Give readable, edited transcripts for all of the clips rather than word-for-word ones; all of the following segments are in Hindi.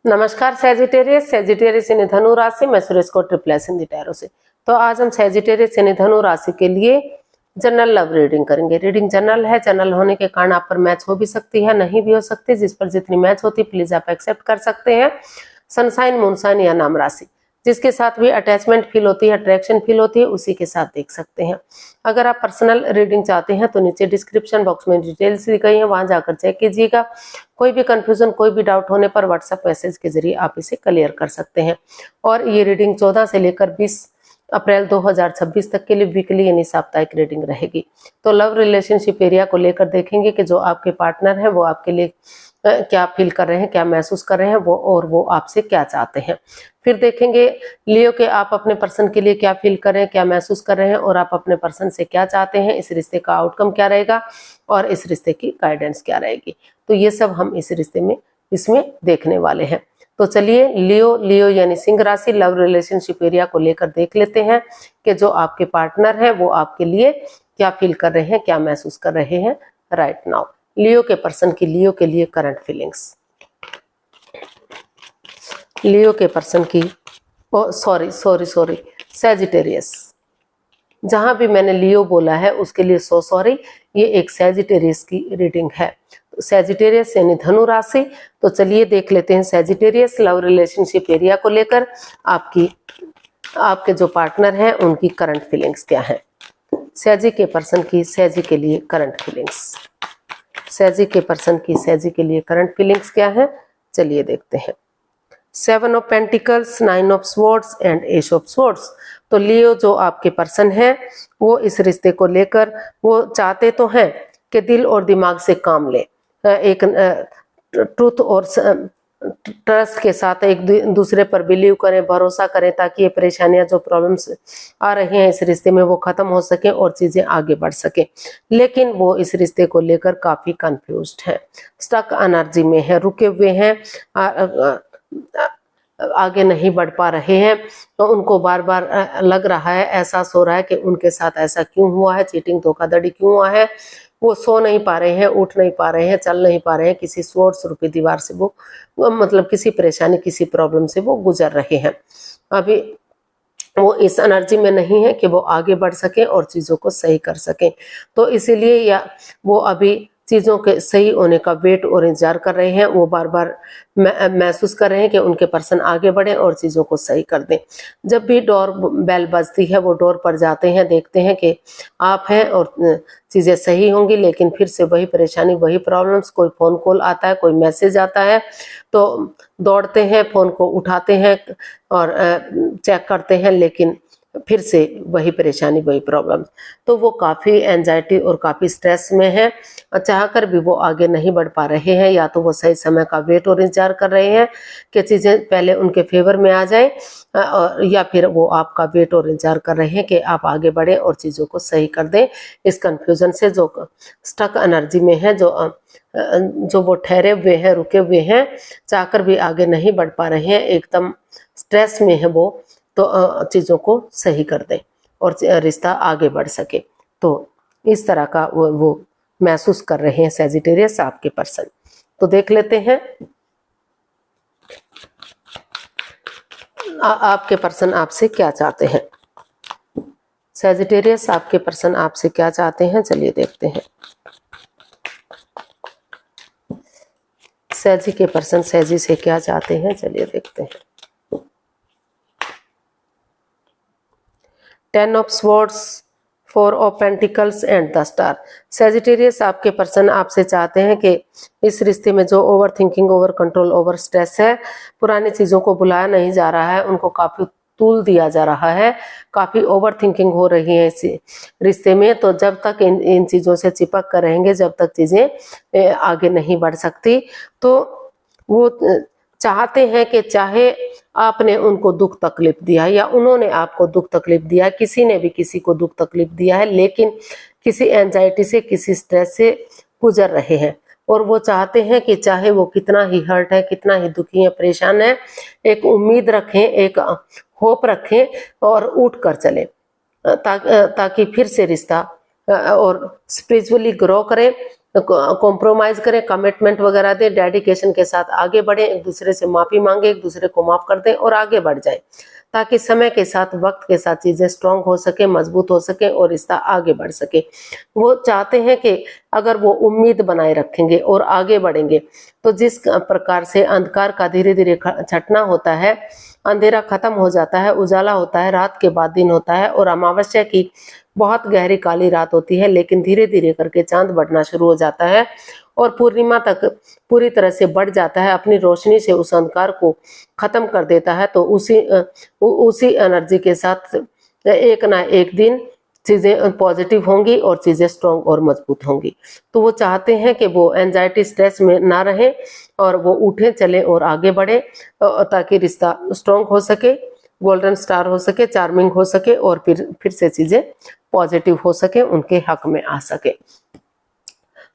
नमस्कार सेजिटेरियस यानी धनु राशि। मैं सुरेश को ट्रिपल इन द टैरो से। तो आज हम सेजिटेरियस यानी धनु राशि के लिए जनरल लव रीडिंग करेंगे। रीडिंग जनरल है, जनरल होने के कारण आप पर मैच हो भी सकती है, नहीं भी हो सकती। जिस पर जितनी मैच होती प्लीज आप एक्सेप्ट कर सकते हैं। सनसाइन, मूनसाइन या नाम राशि, जिसके साथ भी अटैचमेंट फील होती है, अट्रैक्शन फील होती है, उसी के साथ देख सकते हैं। अगर आप पर्सनल रीडिंग चाहते हैं तो नीचे डिस्क्रिप्शन बॉक्स में डिटेल्स दी गई है, वहां जाकर चेक कीजिएगा। कोई भी कंफ्यूजन, कोई भी डाउट होने पर व्हाट्सएप मैसेज के जरिए आप इसे क्लियर कर सकते हैं। और ये रीडिंग 14 से लेकर 20 अप्रैल 2026 तक के लिए वीकली यानी साप्ताहिक रीडिंग रहेगी। तो लव रिलेशनशिप एरिया को लेकर देखेंगे कि जो आपके पार्टनर हैं वो आपके लिए क्या फील कर रहे हैं, क्या महसूस कर रहे हैं वो, और वो आपसे क्या चाहते हैं। फिर देखेंगे लियो के आप अपने पर्सन के लिए क्या फील कर रहे हैं, क्या महसूस कर रहे हैं, और आप अपने पर्सन से क्या चाहते हैं, इस रिश्ते का आउटकम क्या रहेगा और इस रिश्ते की गाइडेंस क्या रहेगी। तो ये सब हम इस रिश्ते में इसमें देखने वाले हैं। तो चलिए लियो यानी सिंह राशि लव रिलेशनशिप एरिया को लेकर देख लेते हैं कि जो आपके पार्टनर हैं वो आपके लिए क्या फील कर रहे हैं, क्या महसूस कर रहे हैं राइट नाउ। लियो के पर्सन की लियो के लिए करंट फीलिंग्स। लियो के पर्सन की सॉरी सेजिटेरियस, जहां भी मैंने लियो बोला है उसके लिए सॉरी। ये एक सेजिटेरियस की रीडिंग है। सेजिटेरियस यानी धनु राशि। तो चलिए देख लेते हैं सेजिटेरियस लव रिलेशनशिप एरिया को लेकर आपके जो पार्टनर हैं उनकी करंट फीलिंग्स क्या है। सेजी के पर्सन की सेजी के लिए करंट फीलिंग्स। सेजी के पर्सन की सेजी के लिए करंट फीलिंग्स क्या है, चलिए देखते हैं। 7 of pentacles, 9 of swords and S of swords. तो लियो जो आपके पर्सन है वो इस रिश्ते को लेकर वो चाहते तो हैं कि दिल और दिमाग से काम ले, एक ट्रुथ और ट्रस्ट के साथ एक दूसरे पर बिलीव करें, भरोसा करें, ताकि ये परेशानियां जो प्रॉब्लम्स आ रही हैं इस रिश्ते में वो खत्म हो सके और चीजें आगे बढ़ सके। लेकिन वो इस रिश्ते को लेकर काफी कंफ्यूज्ड है, स्टक एनर्जी में है, रुके हुए हैं, आगे नहीं बढ़ पा रहे हैं। तो उनको बार बार लग रहा है, एहसास हो रहा है कि उनके साथ ऐसा क्यों हुआ है, चीटिंग धोखाधड़ी क्यों हुआ है। वो सो नहीं पा रहे हैं, उठ नहीं पा रहे हैं, चल नहीं पा रहे हैं, किसी स्वॉर्ड रूपी दीवार से वो मतलब किसी परेशानी, किसी प्रॉब्लम से वो गुजर रहे हैं। अभी वो इस एनर्जी में नहीं है कि वो आगे बढ़ सके और चीजों को सही कर सके। तो इसीलिए या वो अभी चीजों के सही होने का वेट और इंतजार कर रहे हैं। वो बार बार महसूस कर रहे हैं कि उनके पर्सन आगे बढ़े और चीजों को सही कर दें। जब भी डोर बेल बजती है वो डोर पर जाते हैं, देखते हैं कि आप हैं और चीजें सही होंगी, लेकिन फिर से वही परेशानी, वही प्रॉब्लम्स। कोई फोन कॉल आता है, कोई मैसेज आता है तो दौड़ते हैं, फोन को उठाते हैं और चेक करते हैं, लेकिन फिर से वही परेशानी, वही प्रॉब्लम। तो वो काफी एंजाइटी और काफी स्ट्रेस में है, चाहकर भी वो आगे नहीं बढ़ पा रहे हैं। या तो वो सही समय का वेट और इंतजार कर रहे हैं कि चीजें पहले उनके फेवर में आ जाए, या फिर वो आपका वेट और इंतजार कर रहे हैं कि आप आगे बढ़े और चीजों को सही कर दें। इस कंफ्यूजन से जो स्टक एनर्जी में है, जो वो ठहरे हुए हैं, रुके हुए हैं, चाहकर भी आगे नहीं बढ़ पा रहे हैं, एकदम स्ट्रेस में है वो, तो चीज़ों को सही कर दें और रिश्ता आगे बढ़ सके। तो इस तरह का वो महसूस कर रहे हैं सेजिटेरियस आपके पर्सन। तो देख लेते हैं आपके पर्सन आपसे क्या चाहते हैं। सेजिटेरियस आपके पर्सन आपसे क्या चाहते हैं, चलिए देखते हैं। सेजी के पर्सन सेजी से क्या चाहते हैं, चलिए देखते हैं। 10 of swords, 4 of pentacles and the star. Sagittarius आपके पर्सन आपसे चाहते हैं कि इस रिश्ते में जो over thinking, over control, over stress है, पुरानी चीज़ों को भुलाया नहीं जा रहा है, उनको काफ़ी तूल दिया जा रहा है, काफ़ी ओवर थिंकिंग हो रही है इस रिश्ते में। तो जब तक इन चीज़ों से चिपक कर रहेंगे, जब तक चीज़ें आगे नहीं बढ़ सकती, तो वो चाहते हैं कि चाहे आपने उनको दुख तकलीफ दिया या उन्होंने आपको दुख तकलीफ दिया, किसी ने भी किसी को दुख तकलीफ दिया है, लेकिन किसी एंजाइटी से, किसी स्ट्रेस से गुजर रहे हैं। और वो चाहते हैं कि चाहे वो कितना ही हर्ट है, कितना ही दुखी है, परेशान है, एक उम्मीद रखें, एक होप रखें और उठ कर चले, ताकि फिर से रिश्ता और स्पिरिचुअली ग्रो करें कॉम्प्रोमाइज करें, कमिटमेंट वगैरह दें, डेडिकेशन के साथ आगे बढ़ें, एक दूसरे से माफी मांगे, एक दूसरे को माफ कर दें और आगे बढ़ जाएं, ताकि समय के साथ, वक्त के साथ चीजें स्ट्रांग हो सके, मजबूत हो सके और रिश्ता आगे बढ़ सके। वो चाहते हैं कि अगर वो उम्मीद बनाए रखेंगे और आगे बढ़ेंगे तो जिस प्रकार से अंधकार का धीरे धीरे छटना होता है, अंधेरा खत्म हो जाता है, उजाला होता है, रात के बाद दिन होता है और अमावस्या की बहुत गहरी काली रात होती है, लेकिन धीरे धीरे करके चांद बढ़ना शुरू हो जाता है और पूर्णिमा तक पूरी तरह से बढ़ जाता है, अपनी रोशनी से उस अंधकार को खत्म कर देता है। तो उसी एनर्जी के साथ एक ना एक दिन चीजें पॉजिटिव होंगी और चीजें स्ट्रांग और मजबूत होंगी। तो वो चाहते हैं कि वो एंजाइटी स्ट्रेस में ना रहे और वो उठे चले और आगे बढ़े, ताकि रिश्ता स्ट्रांग हो सके, गोल्डन स्टार हो सके, चार्मिंग हो सके और फिर से चीजें पॉजिटिव हो सके, उनके हक में आ सके।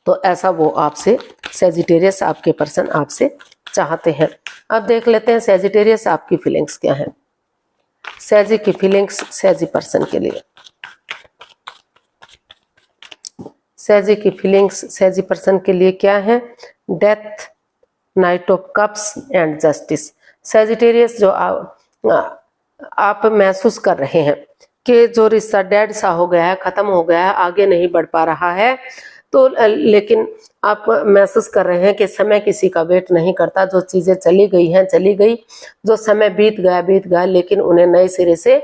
तो ऐसा वो आपसे, सेजिटेरियस आपके पर्सन आपसे चाहते हैं। अब देख लेते हैं सेजिटेरियस आपकी फीलिंग्स क्या है। सेजी की फीलिंग्स सेजी पर्सन के लिए, सेजी की फीलिंग्स सेजी पर्सन के लिए क्या है? Death, night of cups and justice. Sagittarius, जो आप महसूस कर रहे हैं कि जो रिश्ता डेड सा हो गया है, खत्म हो गया है, आगे नहीं बढ़ पा रहा है, तो लेकिन आप महसूस कर रहे हैं कि समय किसी का वेट नहीं करता, जो चीजें चली गई हैं चली गई, जो समय बीत गया, लेकिन उन्हें नए सिरे से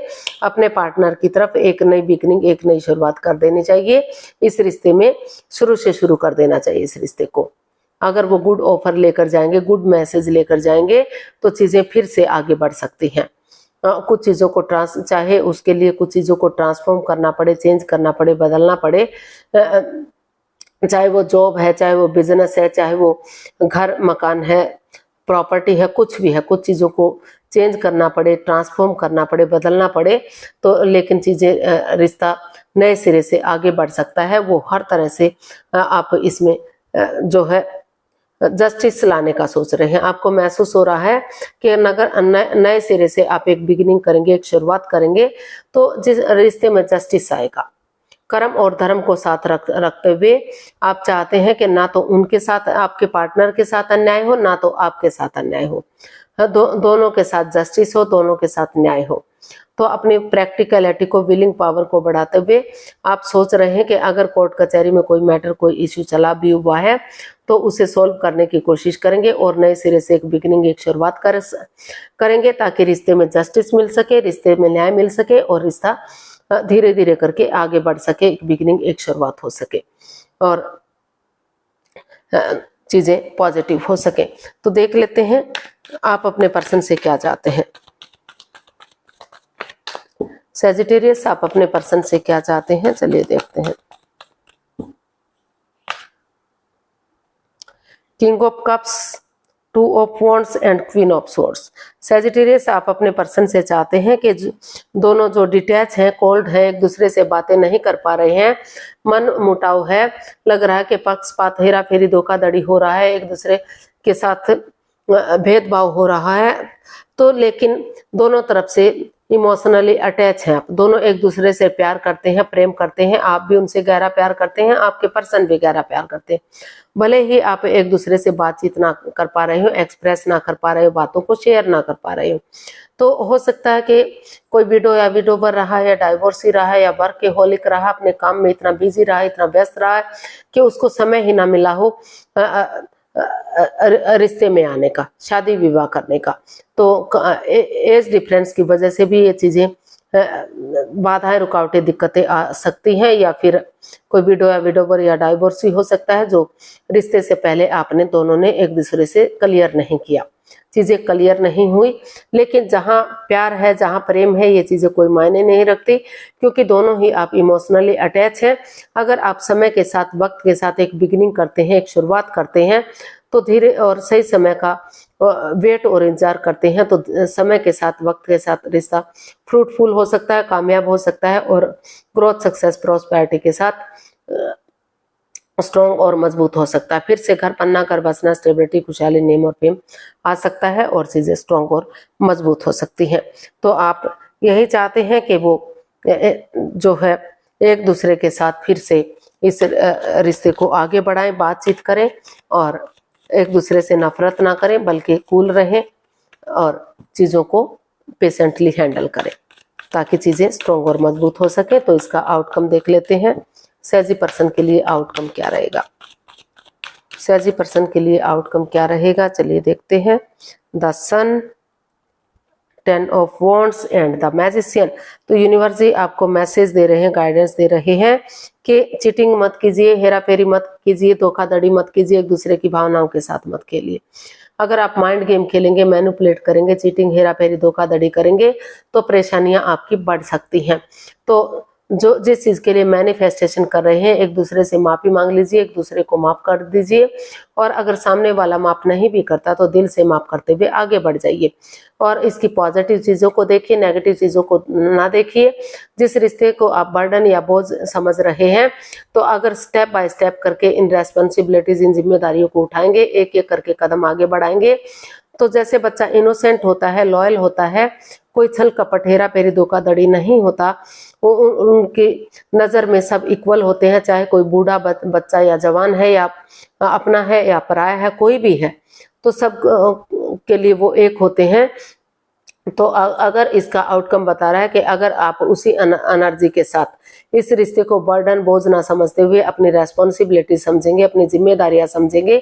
अपने पार्टनर की तरफ एक नई बिगनिंग, एक नई शुरुआत कर देनी चाहिए। इस रिश्ते में शुरू से शुरू कर देना चाहिए इस रिश्ते को। अगर वो गुड ऑफर लेकर जाएंगे, गुड मैसेज लेकर जाएंगे, तो चीजें फिर से आगे बढ़ सकती हैं। कुछ चीजों को चाहे उसके लिए कुछ चीजों को ट्रांसफॉर्म करना पड़े, चेंज करना पड़े, बदलना पड़े, चाहे वो जॉब है, चाहे वो बिजनेस है, चाहे वो घर मकान है, प्रॉपर्टी है, कुछ भी है, कुछ चीजों को चेंज करना पड़े, ट्रांसफॉर्म करना पड़े, बदलना पड़े, तो लेकिन चीजें, रिश्ता नए सिरे से आगे बढ़ सकता है। वो हर तरह से आप इसमें जो है जस्टिस लाने का सोच रहे हैं। आपको महसूस हो रहा है कि अगर नए सिरे से आप एक बिगिनिंग करेंगे, एक शुरुआत करेंगे, तो जिस रिश्ते में जस्टिस आएगा। कर्म और धर्म को साथ रखते हुए आप चाहते हैं कि ना तो उनके साथ, आपके पार्टनर के साथ अन्याय हो, ना तो आपके साथ अन्याय हो, दोनों के साथ जस्टिस हो, दोनों के साथ न्याय हो। तो अपनी प्रैक्टिकलिटी को, विलिंग पावर को बढ़ाते हुए आप सोच रहे हैं कि अगर कोर्ट कचहरी में कोई मैटर, कोई इश्यू चला भी हुआ है, तो उसे सॉल्व करने की कोशिश करेंगे और नए सिरे से एक बिगिनिंग, एक शुरुआत करेंगे, ताकि रिश्ते में जस्टिस मिल सके, रिश्ते में न्याय मिल सके और रिश्ता धीरे धीरे करके आगे बढ़ सके, एक बिगिनिंग, एक शुरुआत हो सके और चीजें पॉजिटिव हो सके। तो देख लेते हैं आप अपने पर्सन से क्या चाहते हैं। सेजिटेरियस, आप अपने पर्सन से क्या चाहते हैं, चलिए देखते हैं। King of cups, two of wands and queen of swords. Sagittarius, आप अपने पर्सन से चाहते हैं कि दोनों जो डिटैच हैं, कोल्ड है, एक दूसरे से बातें नहीं कर पा रहे हैं, मन मुटाव है, लग रहा है कि पक्षपात, हेरा फेरी, धोखाधड़ी हो रहा है, एक दूसरे के साथ भेदभाव हो रहा है, तो लेकिन दोनों तरफ से इमोशनली अटैच हैं आप, दोनों एक दूसरे से प्यार करते हैं, प्रेम करते हैं, आप भी उनसे गहरा प्यार करते हैं, आपके पर्सन भी गहरा प्यार करते हैं। भले ही आप एक दूसरे से बातचीत ना कर पा रहे हो, एक्सप्रेस ना कर पा रहे हो, बातों को शेयर ना कर पा रहे हो, तो हो सकता है कि कोई विडो या विडोवर रहा है, या डाइवोर्सी रहा है, या वर्कहोलिक रहा, अपने काम में इतना बिजी रहा है, इतना व्यस्त रहा है कि उसको समय ही ना मिला हो रिश्ते में आने का, शादी विवाह करने का। तो एज डिफरेंस की वजह से भी ये चीजें, बाधाएं, रुकावटें, दिक्कतें आ सकती हैं, या फिर कोई विडो या विडोवर या डाइवोर्सी हो सकता है, जो रिश्ते से पहले आपने दोनों ने एक दूसरे से क्लियर नहीं किया, चीजें क्लियर नहीं हुई। लेकिन जहां प्यार है, जहां प्रेम है, ये चीजें कोई मायने नहीं रखती, क्योंकि दोनों ही आप इमोशनली अटैच हैं। अगर आप समय के साथ, वक्त के साथ एक बिगिनिंग करते हैं, एक शुरुआत करते हैं, तो धीरे और सही समय का वेट और इंतजार करते हैं, तो समय के साथ, वक्त के साथ रिश्ता फ्रूटफुल हो सकता है, कामयाब हो सकता है और ग्रोथ, सक्सेस, प्रॉस्पेरिटी के साथ स्ट्रॉन्ग और मजबूत हो सकता है। फिर से घर पन्ना कर बसना, स्टेबिलिटी, खुशहाली, नेम और फेम आ सकता है और चीजें स्ट्रॉन्ग और मजबूत हो सकती हैं। तो आप यही चाहते हैं कि वो जो है एक दूसरे के साथ फिर से इस रिश्ते को आगे बढ़ाएं, बातचीत करें और एक दूसरे से नफरत ना करें बल्कि कूल रहें और चीज़ों को पेशेंटली हैंडल करें ताकि चीज़ें स्ट्रॉन्ग और मजबूत हो सके। तो इसका आउटकम देख लेते हैं। सहजी पर्सन के लिए आउटकम क्या रहेगा? सहजी पर्सन के लिए आउटकम क्या रहेगा, चलिए देखते हैं। The sun, 10 of wands and the magician. तो यूनिवर्स जी आपको मैसेज दे रहे हैं, गाइडेंस दे रहे हैं कि चीटिंग मत कीजिए, हेरा फेरी मत कीजिए, धोखाधड़ी मत कीजिए, एक दूसरे की भावनाओं के साथ मत खेलिए। अगर आप माइंड गेम खेलेंगे, मैनिपुलेट करेंगे, चीटिंग, हेरा फेरी, धोखाधड़ी करेंगे तो परेशानियां आपकी बढ़ सकती हैं। तो जो जिस चीज के लिए मैनिफेस्टेशन कर रहे हैं, एक दूसरे से माफी मांग लीजिए, एक दूसरे को माफ कर दीजिए और अगर सामने वाला माफ नहीं भी करता तो दिल से माफ करते हुए आगे बढ़ जाइए और इसकी पॉजिटिव चीजों को देखिए, नेगेटिव चीजों को ना देखिए। जिस रिश्ते को आप बर्डन या बोझ समझ रहे हैं तो अगर स्टेप बाय स्टेप करके इन रेस्पॉन्सिबिलिटीज, इन जिम्मेदारियों को उठाएंगे, एक एक करके कदम आगे बढ़ाएंगे तो जैसे बच्चा इनोसेंट होता है, लॉयल होता है, कोई छल कपट, हेरा फेरी, धोखाधड़ी नहीं होता, उनकी नजर में सब इक्वल होते हैं, चाहे कोई बूढ़ा बच्चा या जवान है या अपना है या पराया है, कोई भी है तो सब के लिए वो एक होते हैं। तो अगर इसका आउटकम बता रहा है कि अगर आप उसी एनर्जी के साथ इस रिश्ते को बर्डन, बोझ ना समझते हुए अपनी रेस्पॉन्सिबिलिटी समझेंगे, अपनी जिम्मेदारियां समझेंगे,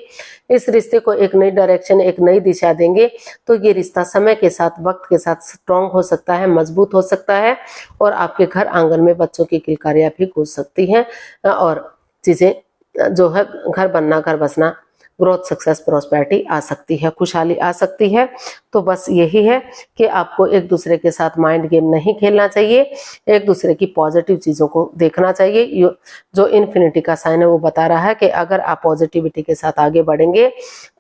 इस रिश्ते को एक नई डायरेक्शन, एक नई दिशा देंगे तो ये रिश्ता समय के साथ, वक्त के साथ स्ट्रांग हो सकता है, मजबूत हो सकता है और आपके घर आंगन में बच्चों की किलकारियां भी गूंज सकती हैं और चीजें जो है घर बनना, घर बसना, ग्रोथ, सक्सेस, प्रॉस्पेरिटी आ सकती है, खुशहाली आ सकती है। तो बस यही है कि आपको एक दूसरे के साथ माइंड गेम नहीं खेलना चाहिए, एक दूसरे की पॉजिटिव चीज़ों को देखना चाहिए। जो इन्फिनिटी का साइन है वो बता रहा है कि अगर आप पॉजिटिविटी के साथ आगे बढ़ेंगे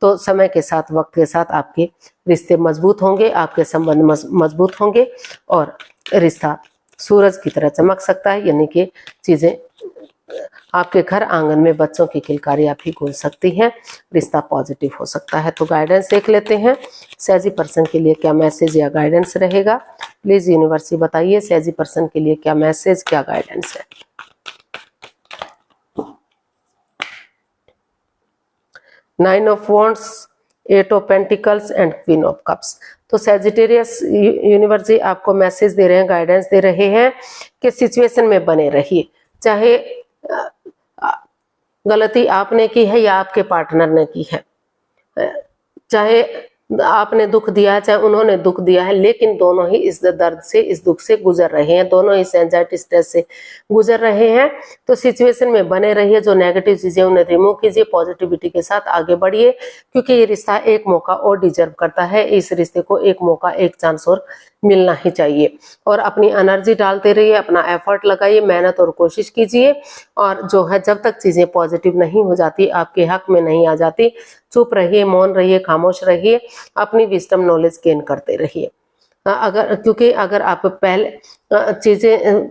तो समय के साथ, वक्त के साथ आपके रिश्ते मजबूत होंगे, आपके संबंध मजबूत होंगे और रिश्ता सूरज की तरह चमक सकता है, यानी कि चीज़ें आपके घर आंगन में बच्चों की किलकारियां भी गूंज सकती हैं, रिश्ता पॉजिटिव हो सकता है। तो गाइडेंस देख लेते हैं, सहजी पर्सन के लिए क्या मैसेज या गाइडेंस रहेगा। प्लीज यूनिवर्स बताइए सहजी पर्सन के लिए क्या मैसेज, क्या गाइडेंस है। Nine of wands, 8 of pentacles and queen of cups. तो सैजिटेरियस यूनिवर्स आपको मैसेज दे रहे हैं, गाइडेंस दे रहे हैं कि सिचुएशन में बने रहिए, चाहे गलती आपने की है या आपके पार्टनर ने की है, चाहे आपने दुख दिया है चाहे उन्होंने दुख दिया है, लेकिन दोनों ही इस दर्द से, इस दुख से गुजर रहे हैं, दोनों इस एंजाइटी, स्ट्रेस से गुजर रहे हैं। तो सिचुएशन में बने रहिए, जो नेगेटिव चीजें उन्हें रिमूव कीजिए, पॉजिटिविटी के साथ आगे बढ़िए क्योंकि ये रिश्ता एक मौका और डिजर्व करता है। इस रिश्ते को एक मौका, एक चांस और मिलना ही चाहिए और अपनी एनर्जी डालते रहिए, अपना एफर्ट लगाइए, मेहनत और कोशिश कीजिए और जो है जब तक चीजें पॉजिटिव नहीं हो जाती, आपके हक में नहीं आ जाती, चुप रहिए, मौन रहिए, खामोश रहिए, अपनी विजडम नॉलेज गेन करते रहिए। क्योंकि अगर आप पहले चीजें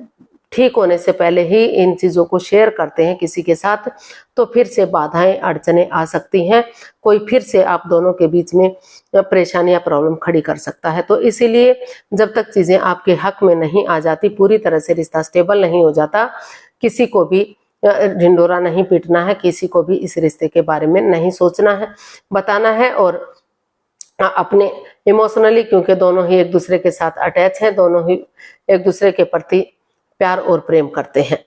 ठीक होने से पहले ही इन चीजों को शेयर करते हैं किसी के साथ तो फिर से बाधाएं, अड़चनें आ सकती हैं, कोई फिर से आप दोनों के बीच में परेशानी या प्रॉब्लम खड़ी कर सकता है। तो इसीलिए जब तक चीजें आपके हक में नहीं आ जाती, पूरी तरह से रिश्ता स्टेबल नहीं हो जाता, किसी को भी ढिंडोरा नहीं पीटना है, किसी को भी इस रिश्ते के बारे में नहीं सोचना है, बताना है और अपने इमोशनली, क्योंकि दोनों ही एक दूसरे के साथ अटैच हैं, दोनों ही एक दूसरे के प्रति प्यार और प्रेम करते हैं,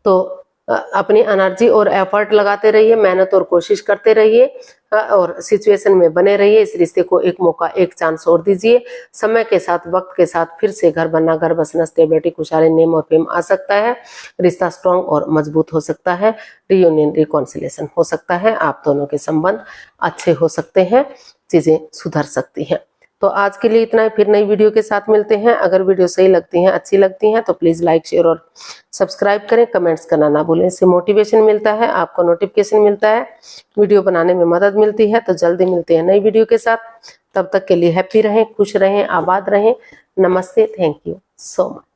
तो अपनी एनर्जी और एफर्ट लगाते रहिए, मेहनत और कोशिश करते रहिए और सिचुएशन में बने रहिए। इस रिश्ते को एक मौका, एक चांस और दीजिए। समय के साथ, वक्त के साथ फिर से घर बनना, घर बसना, स्टेबिलिटी, खुशहाली, नेम और फेम आ सकता है, रिश्ता स्ट्रॉन्ग और मजबूत हो सकता है, रियूनियन, रिकॉन्सिलेशन हो सकता है, आप दोनों के संबंध अच्छे हो सकते हैं, चीजें सुधर सकती हैं। तो आज के लिए इतना ही, फिर नई वीडियो के साथ मिलते हैं। अगर वीडियो सही लगती हैं, अच्छी लगती हैं तो प्लीज़ लाइक, शेयर और सब्सक्राइब करें, कमेंट्स करना ना भूलें, इससे मोटिवेशन मिलता है, आपको नोटिफिकेशन मिलता है, वीडियो बनाने में मदद मिलती है। तो जल्दी मिलते हैं नई वीडियो के साथ, तब तक के लिए हैप्पी रहें, खुश रहें, आबाद रहें। नमस्ते, थैंक यू सो मच।